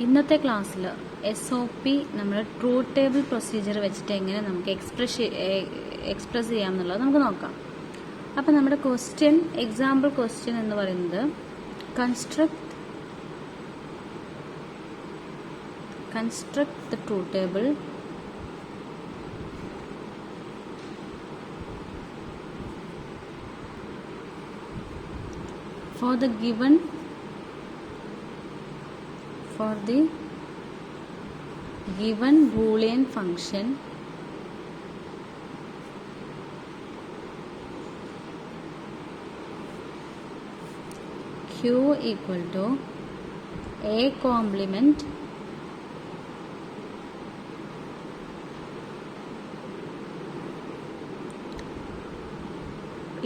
ഇന്നത്തെ ക്ലാസ്സിൽ SOP നമ്മുടെ ട്രൂത്ത് ടേബിൾ പ്രൊസീജിയർ വെച്ചിട്ട് എങ്ങനെ നമുക്ക് എക്സ്പ്രസ് ചെയ്യാം എന്നുള്ളത് നമുക്ക് നോക്കാം. അപ്പോൾ നമ്മുടെ ക്വസ്റ്റ്യൻ, എക്സാമ്പിൾ ക്വസ്റ്റ്യൻ എന്ന് പറയുന്നത് construct the truth table for the given Boolean function Q equal to A complement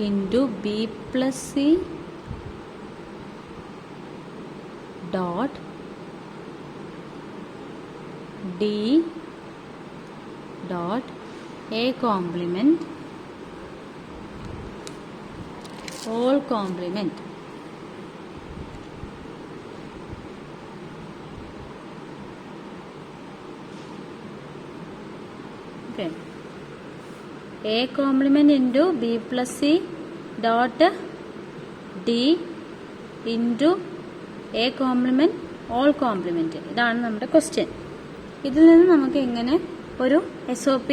into B plus C dot D dot A complement all complement. Okay. A complement into B plus C dot D into A complement all complement. ഇതാണ് നമ്മുടെ question. ഇതിൽ നിന്ന് നമുക്ക് എങ്ങനെ ഒരു SOP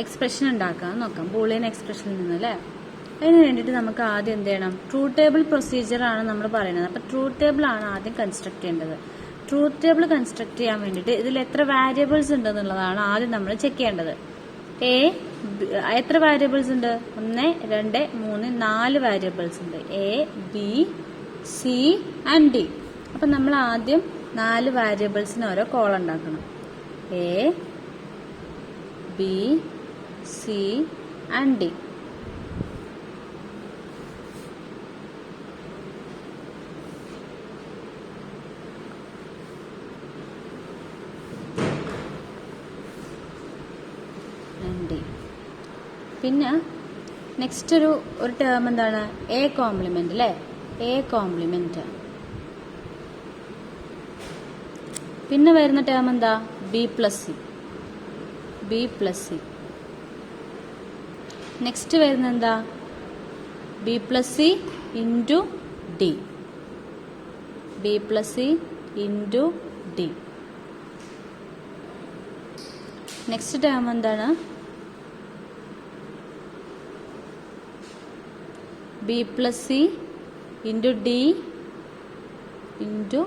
expression ഉണ്ടാക്കാം നോക്കാം, Boolean എക്സ്പ്രഷനിൽ നിന്ന് അല്ലേ. അതിന് വേണ്ടിയിട്ട് നമുക്ക് ആദ്യം എന്ത് ചെയ്യണം, ട്രൂത്ത് ടേബിൾ പ്രൊസീജിയർ ആണ് നമ്മൾ പറയുന്നത്. അപ്പോൾ ട്രൂത്ത് ടേബിൾ ആണ് ആദ്യം കൺസ്ട്രക്ട് ചെയ്യേണ്ടത്. ട്രൂത്ത് ടേബിൾ കൺസ്ട്രക്ട് ചെയ്യാൻ വേണ്ടിയിട്ട് ഇതിൽ എത്ര വാരിയബിൾസ് ഉണ്ടെന്നുള്ളതാണ് ആദ്യം നമ്മൾ ചെക്ക് ചെയ്യേണ്ടത്. എത്ര വാരിയബിൾസ് ഉണ്ട്? 1, 2, 3, 4 വാരിയബിൾസ് ഉണ്ട്. A, B, C and D. അപ്പം നമ്മൾ ആദ്യം 4 വാരിയബിൾസിന് ഓരോ കോൾ ഉണ്ടാക്കണം. A, B, C and D. പിന്നെ നെക്സ്റ്റ് ഒരു ടേം എന്താണ്? എ കോംപ്ലിമെന്റ് അല്ലേ, എ കോംപ്ലിമെന്റ്. പിന്നെ വരുന്ന ടേം എന്താ? B plus C, B plus C. Next വരുന്ന എന്താ? B plus C into D, B plus C into D. Next term എന്താണ്? B plus C into D into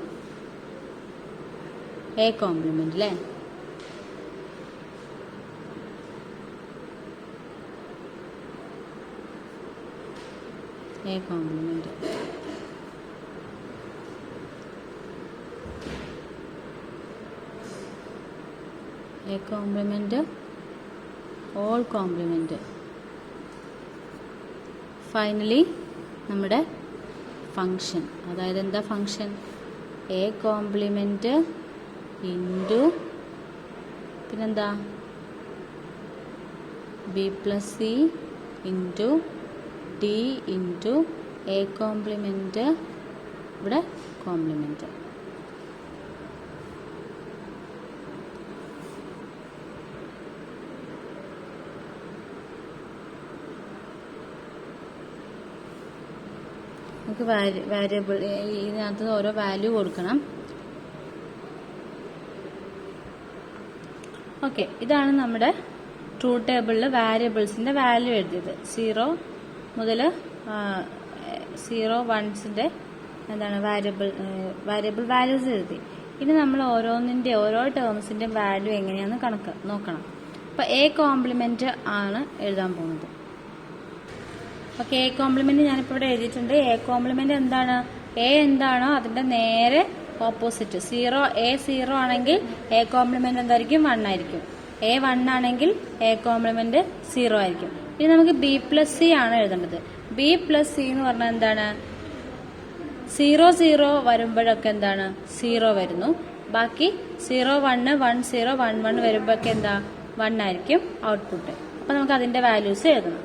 A complement അല്ലേ. A complement. A complement all complement. Finally നമ്മുടെ function, അതായത് എന്താ function? A complement into പിന്നെന്താ? B plus C into D into A complement, ഇവിടെ complement. നമുക്ക് variable ഇതിനകത്ത് ഓരോ വാല്യൂ കൊടുക്കണം. ഓക്കെ, ഇതാണ് നമ്മുടെ ട്രൂത്ത് ടേബിളിൽ വാരിയബിൾസിന്റെ വാല്യൂ എഴുതിയത്. 0 മുതൽ 0, 1 എന്താണ് വാരിയബിൾ വാല്യൂസ് എഴുതി. ഇനി നമ്മൾ ഓരോ ടേംസിന്റെ വാല്യൂ എങ്ങനെയാണെന്ന് നോക്കണം. അപ്പൊ എ കോംപ്ലിമെന്റ് ആണ് എഴുതാൻ പോകുന്നത്. ഓക്കെ, എ കോംപ്ലിമെന്റ് ഞാനിപ്പോൾ ഇവിടെ എഴുതിയിട്ടുണ്ട്. എ കോംപ്ലിമെന്റ് എന്താണ്? എ എന്താണോ അതിന്റെ നേരെ ഓപ്പോസിറ്റ്. എ 0 ആണെങ്കിൽ എ കോംപ്ലിമെന്റ് എന്തായിരിക്കും? 1 ആയിരിക്കും. എ 1 ആണെങ്കിൽ എ കോംപ്ലിമെന്റ് 0 ആയിരിക്കും. ഇനി നമുക്ക് ബി പ്ലസ് സി ആണ് എഴുതേണ്ടത്. ബി പ്ലസ് സി എന്ന് പറഞ്ഞാൽ എന്താണ്? 0, 0 വരുമ്പോഴൊക്കെ എന്താണ്? 0 വരുന്നു. ബാക്കി 0, 1, 1, 0, 1, 1 വരുമ്പോഴൊക്കെ എന്താ? 1 ആയിരിക്കും ഔട്ട്പുട്ട്. അപ്പൊ നമുക്ക് അതിന്റെ വാല്യൂസ് എഴുതണം.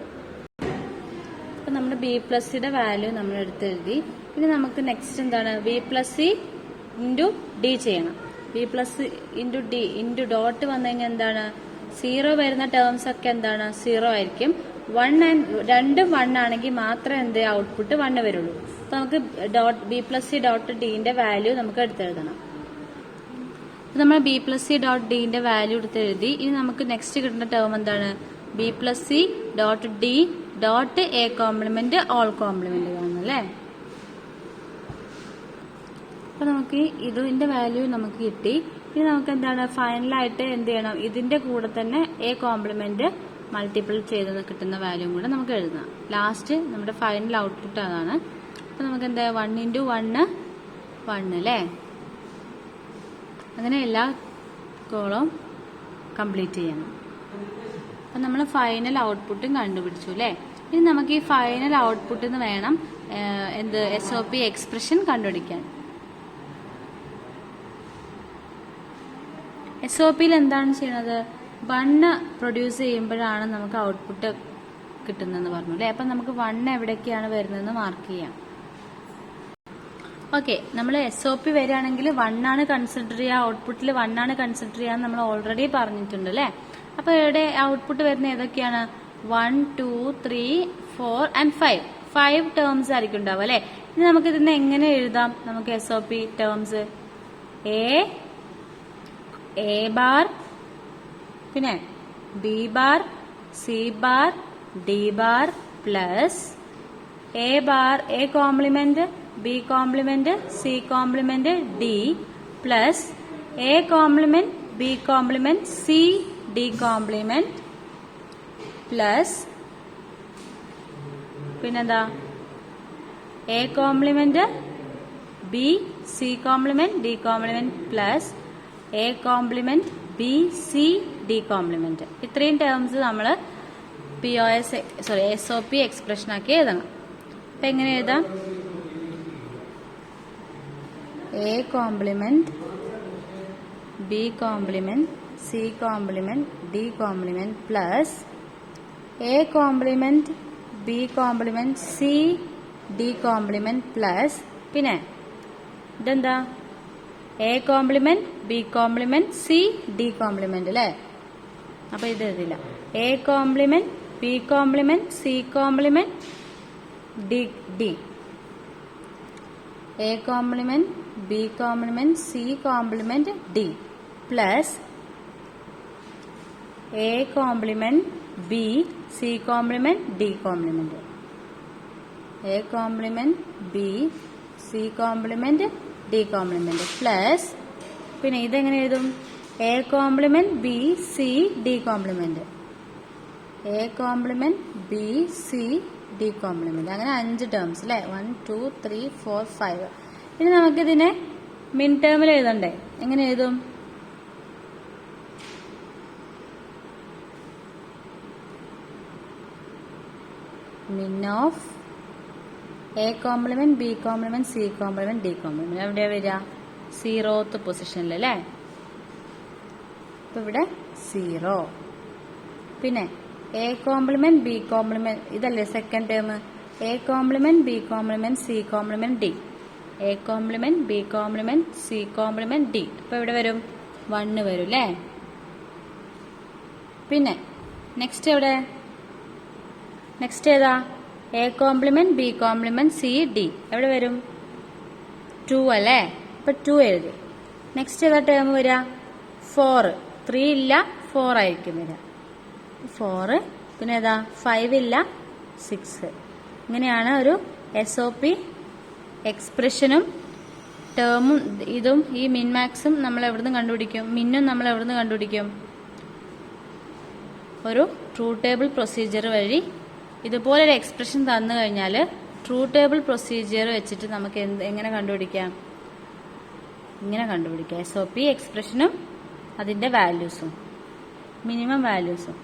നമ്മുടെ ബി പ്ലസ് സിയുടെ വാല്യൂ നമ്മൾ എടുത്തെഴുതി. ഇനി നമുക്ക് നെക്സ്റ്റ് എന്താണ്? B plus C into D ചെയ്യണം. B plus into D into dot വന്നു കഴിഞ്ഞാൽ എന്താണ്, 0 വരുന്ന ടേംസ് ഒക്കെ എന്താണ് 0 ആയിരിക്കും. 1 ആൻഡ് രണ്ടും 1 ആണെങ്കിൽ മാത്രമേ എന്ത് ഔട്ട്പുട്ട് 1 വരുള്ളൂ. അപ്പൊ നമുക്ക് ബി പ്ലസ് സി ഡോട്ട് ഡിന്റെ വാല്യൂ നമുക്ക് എടുത്തെഴുതണം. നമ്മൾ ബി പ്ലസ് സി ഡോട്ട് ഡിന്റെ വാല്യൂ എടുത്തെഴുതി. ഇനി നമുക്ക് നെക്സ്റ്റ് കിട്ടുന്ന ടേം എന്താണ്, B plus C dot D dot A complement all complement കാണുന്നു അല്ലേ. അപ്പൊ നമുക്ക് ഇതിന്റെ വാല്യൂ നമുക്ക് കിട്ടി. ഇനി നമുക്ക് എന്താണ് ഫൈനലായിട്ട് എന്ത് ചെയ്യണം, ഇതിന്റെ കൂടെ തന്നെ എ കോംപ്ലിമെന്റ് മൾട്ടിപ്പിൾ ചെയ്ത് കിട്ടുന്ന വാല്യൂ കൂടെ നമുക്ക് എഴുതാം. ലാസ്റ്റ് നമ്മുടെ ഫൈനൽ ഔട്ട്പുട്ട് അതാണ്. അപ്പൊ നമുക്ക് എന്താ 1 × 1 1 അല്ലേ. അങ്ങനെ എല്ലാ കോളും കംപ്ലീറ്റ് ചെയ്യണം. അപ്പൊ നമ്മൾ ഫൈനൽ ഔട്ട്പുട്ടും കണ്ടുപിടിച്ചു അല്ലേ. ഇനി നമുക്ക് ഈ ഫൈനൽ ഔട്ട്പുട്ടിൽ നിന്ന് വേണം എന്ത് SOP എക്സ്പ്രഷൻ കണ്ടുപിടിക്കാൻ. SOPയിൽ എന്താണ് ചെയ്യുന്നത്, 1 പ്രൊഡ്യൂസ് ചെയ്യുമ്പോഴാണ് നമുക്ക് ഔട്ട്പുട്ട് കിട്ടുന്നതെന്ന് പറഞ്ഞു അല്ലേ. അപ്പൊ നമുക്ക് 1 എവിടേക്കാണ് വരുന്നതെന്ന് മാർക്ക് ചെയ്യാം. ഓക്കെ, നമ്മൾ SOP വരികയാണെങ്കിൽ 1 ആണ് കൺസിഡർ ചെയ്യുക, ഔട്ട്പുട്ടിൽ 1 ആണ് കൺസിഡർ ചെയ്യാന്ന് നമ്മൾ ഓൾറെഡി പറഞ്ഞിട്ടുണ്ട് അല്ലേ. അപ്പൊ ഇവിടെ ഔട്ട്പുട്ട് വരുന്ന ഏതൊക്കെയാണ്, 1 2 3 4 and 5 ടേംസ് ആയിരിക്കും ഉണ്ടാവുക അല്ലെ. ഇനി നമുക്ക് ഇതിനെ എങ്ങനെ എഴുതാം, നമുക്ക് SOP ടേംസ് എ ബാർ, പിന്നെ B bar, C bar, D bar plus A bar A complement, B complement, C complement, D plus A complement, B complement, C D complement plus പിന്നെന്താ A complement, B C complement, D complement plus A complement, B C D complement. ഇത്രയും terms നമ്മൾ SOP expression ആക്കി എഴുതണം. അപ്പൊ എങ്ങനെ എഴുതാം, A complement, B complement, C complement, D complement plus A complement, B complement, C D complement plus പിന്നെ ഇതെന്താ A complement, B complement, C D complement അല്ലേ. അപ്പൊ ഇത് എഴുതില്ല, A complement, B complement, C complement, D A complement, B complement, C complement, D plus A complement, B C complement, D complement, A complement, B C complement, D complement plus പിന്നെ ഇതെങ്ങനെ എഴുതും, A complement, B C D complement, A complement, B C D complement. അങ്ങനെ 5 terms അല്ലെ, 1 2 3 4 5. ഇനി നമുക്കിതിനെ മിൻ ടേമിൽ എഴുതണ്ടേ, എങ്ങനെ എഴുതും, min of A complement, B complement, C complement, D complement എവിടെയാ വരിക, 0th പൊസിഷനിൽ അല്ലേ. അപ്പൊ ഇവിടെ 0. പിന്നെ എ കോംപ്ലിമെന്റ്, ബി കോംപ്ലിമെന്റ്, ഇതല്ലേ second term, A complement, B complement, C complement, D, A complement, B complement, C complement, D. അപ്പൊ ഇവിടെ വരും 1 വരും അല്ലേ. പിന്നെ നെക്സ്റ്റ് എവിടെ, നെക്സ്റ്റ് ഏതാ, A complement, B complement, C D എവിടെ വരും, 2 അല്ലേ. അപ്പൊ 2 എഴുതി. നെക്സ്റ്റ് ഏതാ ടേം വരിക, 4, 3 ഇല്ല 4 ആയിരിക്കും വരിക, 4. പിന്നെ ഏതാ 5 ഇല്ല 6. ഇങ്ങനെയാണ് ഒരു SOP എക്സ്പ്രഷനും ടേമും. ഇതും ഈ മിൻമാക്സും നമ്മൾ എവിടുന്ന് കണ്ടുപിടിക്കും, മിന്നും നമ്മൾ എവിടുന്ന് കണ്ടുപിടിക്കും, ഒരു ട്രൂത്ത് ടേബിൾ പ്രൊസീജിയർ വഴി. ഇതുപോലെ ഒരു എക്സ്പ്രഷൻ തന്നു കഴിഞ്ഞാൽ ട്രൂത്ത് ടേബിൾ പ്രൊസീജിയർ വെച്ചിട്ട് നമുക്ക് എങ്ങനെ കണ്ടുപിടിക്കാം, ഇങ്ങനെ കണ്ടുപിടിക്കാം. SOP എക്സ്പ്രഷനും അതിന്റെ വാല്യൂസും, മിനിമം വാല്യൂസും.